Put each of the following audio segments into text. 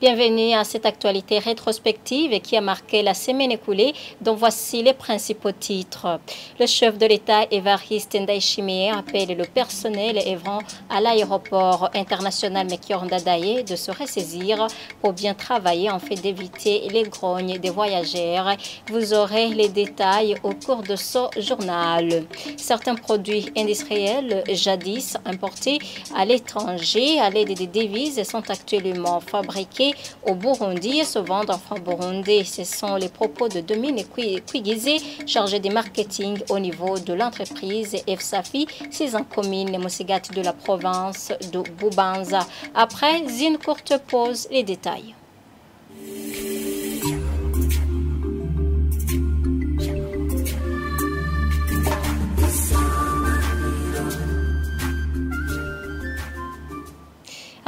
Bienvenue à cette actualité rétrospective qui a marqué la semaine écoulée, dont voici les principaux titres. Le chef de l'État, Évariste Ndayishimiye, appelle le personnel œuvrant à l'aéroport international Melchior Ndadaye de se ressaisir pour bien travailler en fait d'éviter les grognes des voyageurs. Vous aurez les détails au cours de ce journal. Certains produits industriels jadis importés à l'étranger à l'aide des devises sont actuellement fabriqués au Burundi et se vendre en francs burundais. Ce sont les propos de Dominique Kwigizé, chargé du marketing au niveau de l'entreprise FSAFI, 6 en commune Mosigati de la province de Bubanza. Après une courte pause, les détails.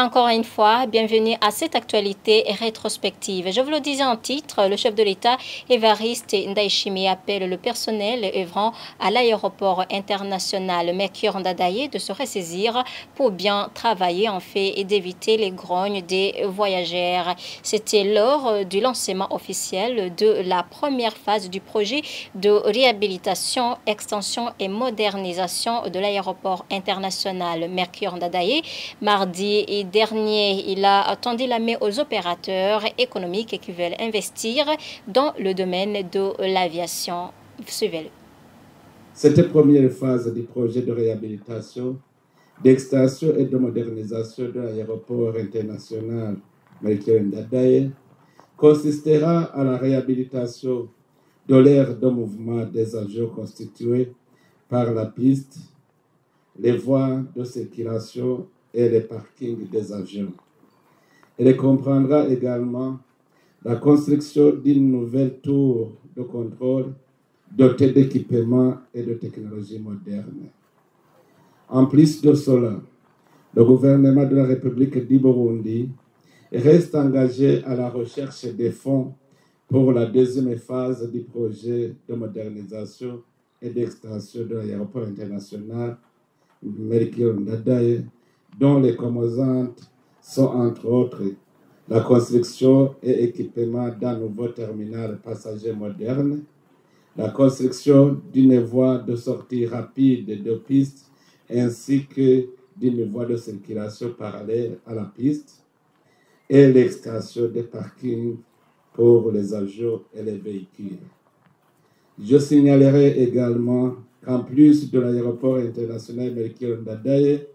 Encore une fois, bienvenue à cette actualité rétrospective. Je vous le disais en titre, le chef de l'État, Évariste Ndayishimiye, appelle le personnel œuvrant à l'aéroport international Melchior Ndadaye de se ressaisir pour bien travailler en fait et d'éviter les grognes des voyageurs. C'était lors du lancement officiel de la première phase du projet de réhabilitation, extension et modernisation de l'aéroport international Melchior Ndadaye. Mardi dernier, il a tendu la main aux opérateurs économiques qui veulent investir dans le domaine de l'aviation. Suivez-le. Cette première phase du projet de réhabilitation, d'extension et de modernisation de l'aéroport international Melchior Ndadaye consistera à la réhabilitation de l'aire de mouvement des avions constituée par la piste, les voies de circulation et les parkings des avions. Elle comprendra également la construction d'une nouvelle tour de contrôle dotée d'équipements et de technologies modernes. En plus de cela, le gouvernement de la République du Burundi reste engagé à la recherche des fonds pour la deuxième phase du projet de modernisation et d'extension de l'aéroport international Melchior Ndadaye, dont les composantes sont entre autres la construction et équipement d'un nouveau terminal passager moderne, la construction d'une voie de sortie rapide de piste ainsi que d'une voie de circulation parallèle à la piste et l'extension des parkings pour les avions et les véhicules. Je signalerai également qu'en plus de l'aéroport international Melchior Ndadaye,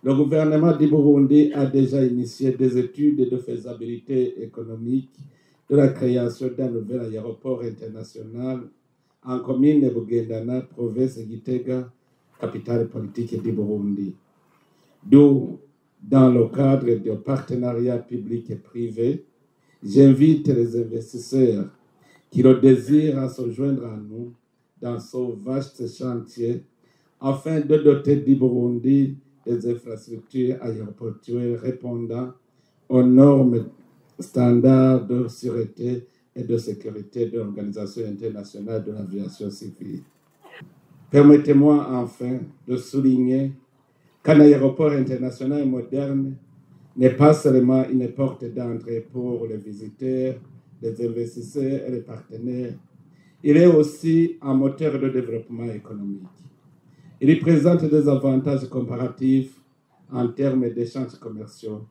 le gouvernement du Burundi a déjà initié des études de faisabilité économique de la création d'un nouvel aéroport international en commune Bugendana, province Gitega, capitale politique du Burundi. D'où, dans le cadre de partenariat public et privé, j'invite les investisseurs qui le désirent à se joindre à nous dans ce vaste chantier afin de doter du Burundi des infrastructures aéroportuaires répondant aux normes standards de sûreté et de sécurité de l'Organisation internationale de l'aviation civile. Permettez-moi enfin de souligner qu'un aéroport international moderne n'est pas seulement une porte d'entrée pour les visiteurs, les investisseurs et les partenaires, il est aussi un moteur de développement économique. Il présente des avantages comparatifs en termes d'échanges commerciaux,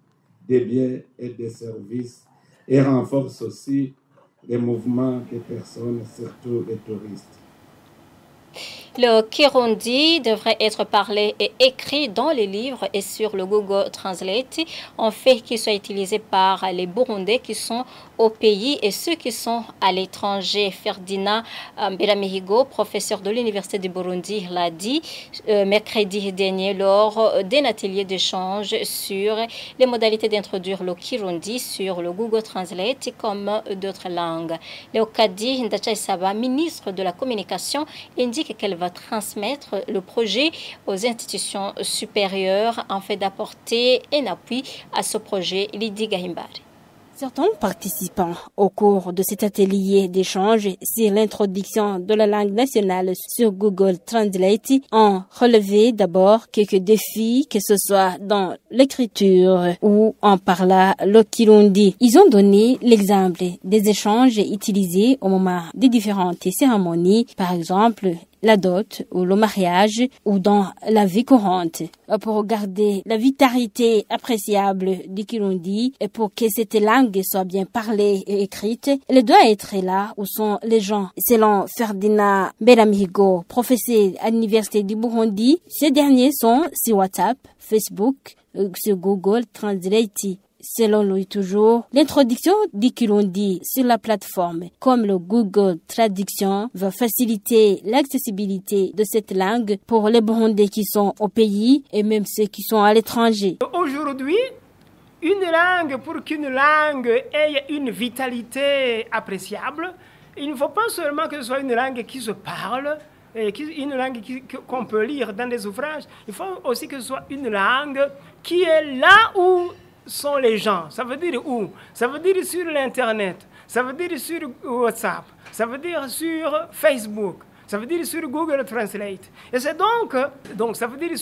des biens et des services et renforce aussi les mouvements des personnes, surtout les touristes. Le Kirundi devrait être parlé et écrit dans les livres et sur le Google Translate, en fait qu'il soit utilisé par les Burundais qui sont au pays et ceux qui sont à l'étranger. Ferdinand Mberamehigo, professeur de l'Université du Burundi, l'a dit mercredi dernier lors d'un atelier d'échange sur les modalités d'introduire le Kirundi sur le Google Translate comme d'autres langues. Leokadi Ndachaisaba, ministre de la Communication, indique qu'elle va transmettre le projet aux institutions supérieures en fait d'apporter un appui à ce projet. Lydie Gahimbari. Certains participants au cours de cet atelier d'échange sur l'introduction de la langue nationale sur Google Translate ont relevé d'abord quelques défis, que ce soit dans l'écriture ou en parlant le Kirundi. Ils ont donné l'exemple des échanges utilisés au moment des différentes cérémonies, par exemple la dot ou le mariage ou dans la vie courante. Pour garder la vitalité appréciable du Kirundi et pour que cette langue soit bien parlée et écrite, elle doit être là où sont les gens. Selon Ferdinand Belamigo, professeur à l'Université du Burundi, ces derniers sont sur WhatsApp, Facebook, sur Google Translate. Selon lui toujours, l'introduction du Kirundi sur la plateforme comme le Google Traduction va faciliter l'accessibilité de cette langue pour les Burundais qui sont au pays et même ceux qui sont à l'étranger. Aujourd'hui, une langue, pour qu'une langue ait une vitalité appréciable, il ne faut pas seulement que ce soit une langue qui se parle, une langue qu'on peut lire dans des ouvrages, il faut aussi que ce soit une langue qui est là où sont les gens. Ça veut dire où? Ça veut dire sur l'Internet, ça veut dire sur WhatsApp, ça veut dire sur Facebook, ça veut dire sur Google Translate. Et c'est donc ça veut dire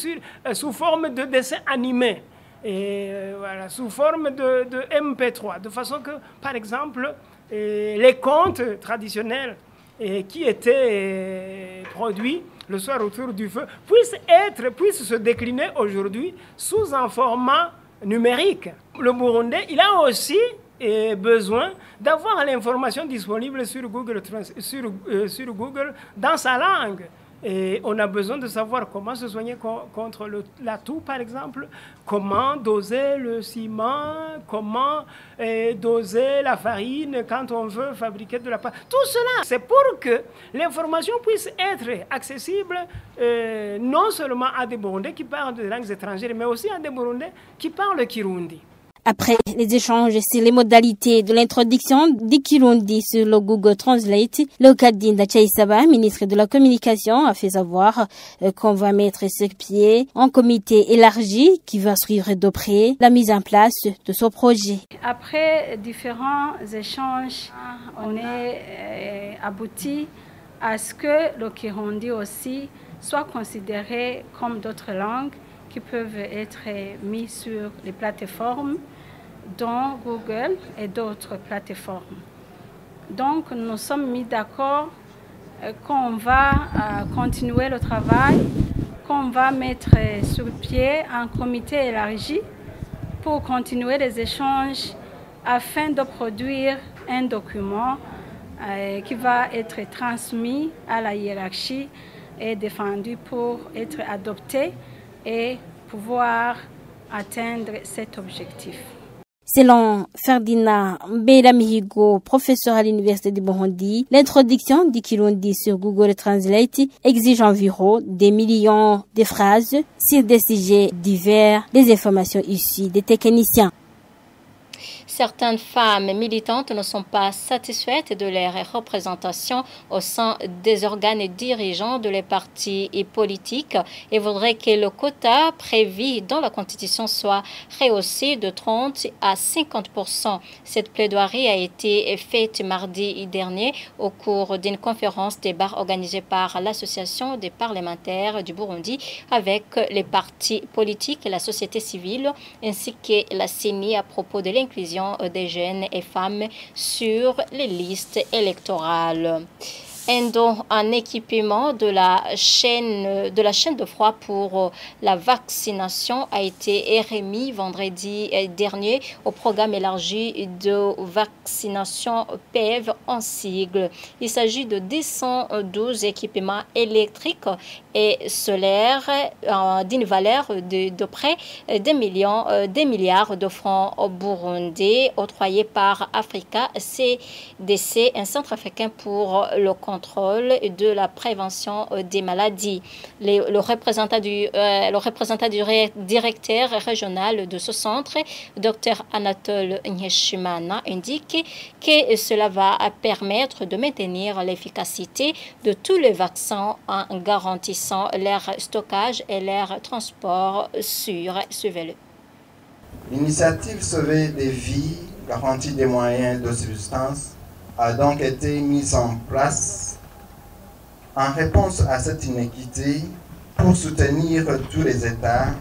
sous forme de dessin animé, et voilà, sous forme de MP3, de façon que, par exemple, les contes traditionnels qui étaient produits le soir autour du feu puissent se décliner aujourd'hui sous un format numérique. Le Burundais, il a aussi besoin d'avoir l'information disponible sur Google dans sa langue. Et on a besoin de savoir comment se soigner contre la toux, par exemple, comment doser le ciment, comment doser la farine quand on veut fabriquer de la pâte. Tout cela, c'est pour que l'information puisse être accessible non seulement à des Burundais qui parlent des langues étrangères, mais aussi à des Burundais qui parlent le Kirundi. Après les échanges sur les modalités de l'introduction du Kirundi sur le Google Translate, le Kadinda Chaisaba, ministre de la Communication, a fait savoir qu'on va mettre sur pied un comité élargi qui va suivre de près la mise en place de ce projet. Après différents échanges, on est abouti à ce que le Kirundi aussi soit considéré comme d'autres langues qui peuvent être mis sur les plateformes, dont Google et d'autres plateformes. Donc, nous sommes mis d'accord qu'on va continuer le travail, qu'on va mettre sur pied un comité élargi pour continuer les échanges afin de produire un document qui va être transmis à la hiérarchie et défendu pour être adopté et pouvoir atteindre cet objectif. Selon Ferdinand Belamigo, professeur à l'Université du Burundi, l'introduction du Kirundi sur Google Translate exige environ des millions de phrases sur des sujets divers, des informations issues des techniciens. Certaines femmes militantes ne sont pas satisfaites de leur représentation au sein des organes dirigeants de les partis politiques et voudraient que le quota prévu dans la Constitution soit rehaussé de 30 à 50%. Cette plaidoirie a été faite mardi dernier au cours d'une conférence débat organisée par l'Association des parlementaires du Burundi avec les partis politiques et la société civile ainsi que la CENI à propos de l'inclusion des jeunes et femmes sur les listes électorales. Un don en équipement de la chaîne de froid pour la vaccination a été remis vendredi dernier au programme élargi de vaccination PEV en sigle. Il s'agit de 212 équipements électriques et solaires d'une valeur de près des milliards de francs burundais octroyés par Africa CDC, un centre africain pour le contrôle de la prévention des maladies. Le représentant du directeur régional de ce centre, Dr Anatole Nyeshimana, indique que cela va permettre de maintenir l'efficacité de tous les vaccins en garantissant leur stockage et leur transport sûr. Suivez-le. L'initiative Sauver des vies garantie des moyens de subsistance a donc été mise en place en réponse à cette inéquité pour soutenir tous les États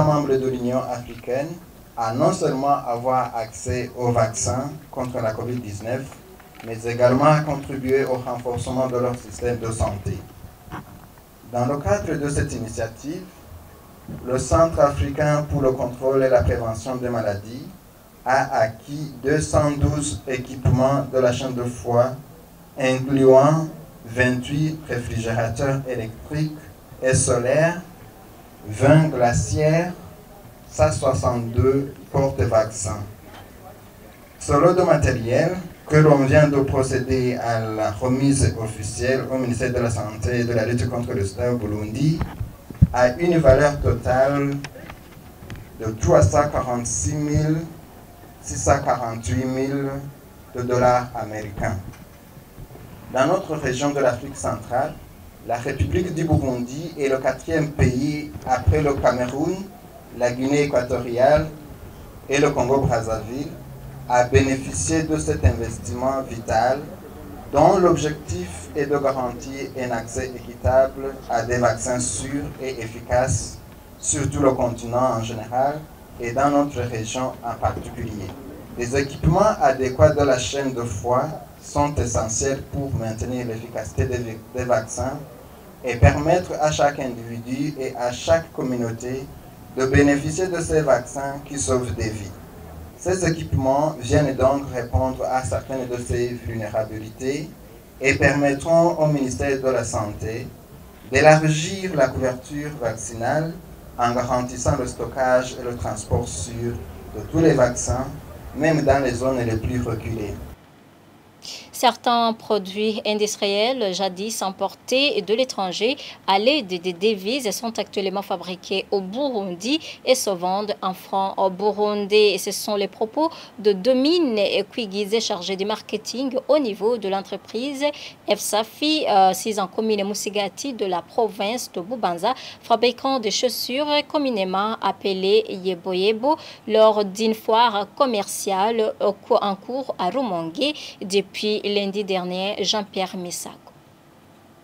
membres de l'Union africaine à non seulement avoir accès aux vaccins contre la COVID-19, mais également à contribuer au renforcement de leur système de santé. Dans le cadre de cette initiative, le Centre africain pour le contrôle et la prévention des maladies a acquis 212 équipements de la chaîne de froid, incluant 28 réfrigérateurs électriques et solaires, 20 glacières, 162 porte-vaccins. Ce lot de matériel que l'on vient de procéder à la remise officielle au ministère de la Santé et de la lutte contre le sida au Burundi a une valeur totale de 346 648 000 dollars américains. Dans notre région de l'Afrique centrale, la République du Burundi est le 4e pays après le Cameroun, la Guinée équatoriale et le Congo-Brazzaville à bénéficier de cet investissement vital dont l'objectif est de garantir un accès équitable à des vaccins sûrs et efficaces sur tout le continent en général et dans notre région en particulier. Les équipements adéquats de la chaîne de froid sont essentiels pour maintenir l'efficacité des vaccins et permettre à chaque individu et à chaque communauté de bénéficier de ces vaccins qui sauvent des vies. Ces équipements viennent donc répondre à certaines de ces vulnérabilités et permettront au ministère de la Santé d'élargir la couverture vaccinale en garantissant le stockage et le transport sûr de tous les vaccins, même dans les zones les plus reculées. Certains produits industriels jadis importés de l'étranger à l'aide des devises sont actuellement fabriqués au Burundi et se vendent en francs burundais. Ce sont les propos de Domine Kwigizé, chargé du marketing au niveau de l'entreprise FSAFI, 6 en commune Musigati de la province de Bubanza, fabricant de chaussures communément appelées Yeboyebo, lors d'une foire commerciale en cours à Rumongue depuis lundi dernier. Jean-Pierre Misako.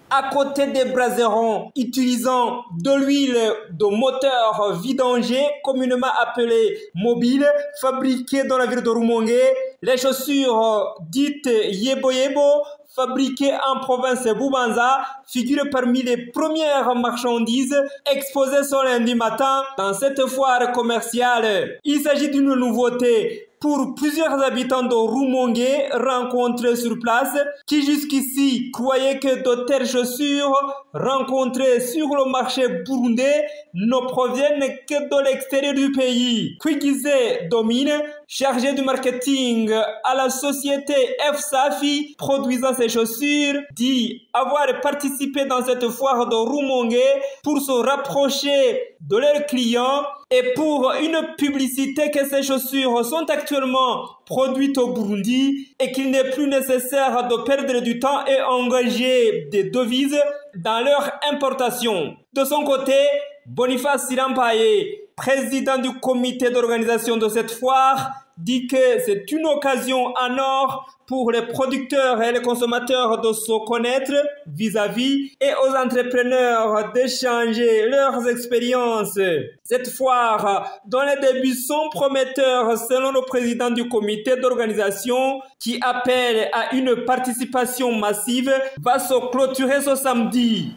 À côté des braserons utilisant de l'huile de moteur vidanger, communément appelée mobile, fabriquée dans la ville de Rumongue, les chaussures dites Yeboyebo, fabriquées en province de Bubanza, figurent parmi les premières marchandises exposées ce lundi matin dans cette foire commerciale. Il s'agit d'une nouveauté pour plusieurs habitants de Rumongue rencontrés sur place qui jusqu'ici croyaient que de telles chaussures rencontrées sur le marché burundais ne proviennent que de l'extérieur du pays. Kwigizé Domine, chargé du marketing à la société FSAFI produisant ces chaussures, dit avoir participé dans cette foire de Rumongue pour se rapprocher de leurs clients et pour une publicité que ces chaussures sont actuellement produites au Burundi et qu'il n'est plus nécessaire de perdre du temps et engager des devises dans leur importation. De son côté, Boniface Sirampaye, président du comité d'organisation de cette foire, dit que c'est une occasion en or pour les producteurs et les consommateurs de se connaître vis-à-vis et aux entrepreneurs d'échanger leurs expériences. Cette foire, dont les débuts sont prometteurs selon le président du comité d'organisation qui appelle à une participation massive, va se clôturer ce samedi.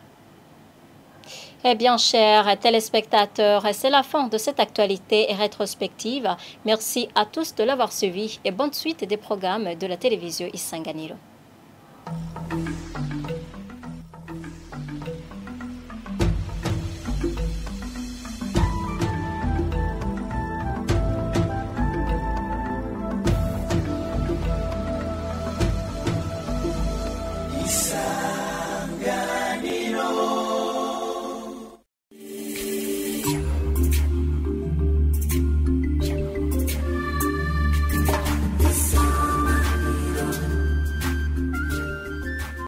Eh bien, chers téléspectateurs, c'est la fin de cette actualité rétrospective. Merci à tous de l'avoir suivi et bonne suite des programmes de la télévision Isanganiro.